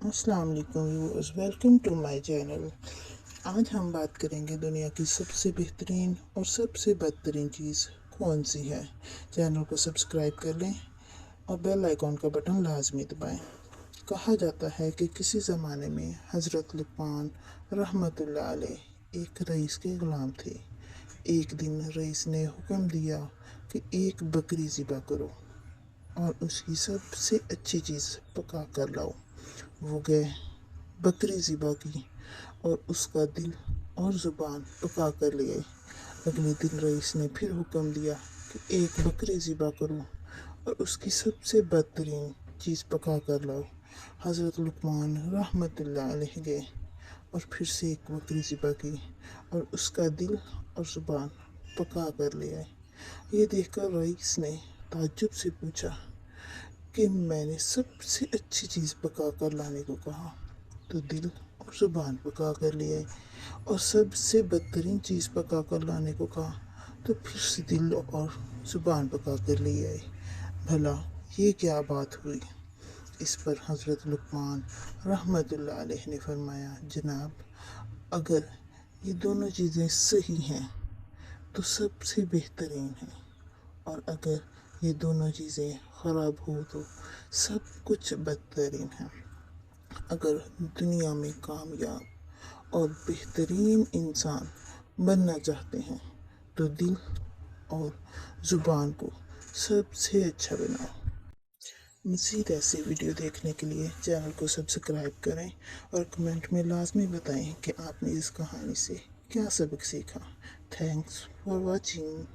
अस्सलाम वालेकुम viewers, welcome to my channel. आज हम बात करेंगे दुनिया की सबसे बेहतरीन और सबसे बदतरीन चीज़ कौन सी है। चैनल को सब्सक्राइब कर लें और बेल आइकॉन का बटन लाजमी दबाएं। कहा जाता है कि किसी ज़माने में हज़रत लुक़मान रहमतुल्लाह अलैह एक रईस के ग़ुलाम थे। एक दिन रईस ने हुक्म दिया कि एक बकरी ज़िबा करो और उसकी सबसे अच्छी चीज़ पका कर लाओ। वो गए, बकरी ज़िबा की और उसका दिल और ज़ुबान पका कर ले आए। अगले दिन रईस ने फिर हुक्म दिया कि एक बकरी ज़िबा करो और उसकी सबसे बदतरीन चीज़ पका कर लाओ। हज़रत लुक़मान रहमतुल्लाह अलैह गए और फिर से एक बकरी ज़िबा की और उसका दिल और ज़ुबान पका कर ले आए। ये देखकर रईस ने ताज्जुब से पूछा कि मैंने सबसे अच्छी चीज़ पका कर लाने को कहा तो दिल और ज़ुबान पका कर ले आए, और सबसे बदतरीन चीज़ पका कर लाने को कहा तो फिर से दिल और ज़ुबान पका कर ले आए। भला ये क्या बात हुई? इस पर हज़रत लुक़मान रहमतुल्लाह अलैह ने फरमाया, जनाब, अगर ये दोनों चीज़ें सही हैं तो सबसे बेहतरीन है, और अगर ये दोनों चीज़ें ख़राब हो तो सब कुछ बदतरीन है। अगर दुनिया में कामयाब और बेहतरीन इंसान बनना चाहते हैं तो दिल और ज़ुबान को सबसे अच्छा बनाओ। मज़ीद ऐसे वीडियो देखने के लिए चैनल को सब्सक्राइब करें और कमेंट में लाजमी बताएं कि आपने इस कहानी से क्या सबक सीखा। Thanks for watching.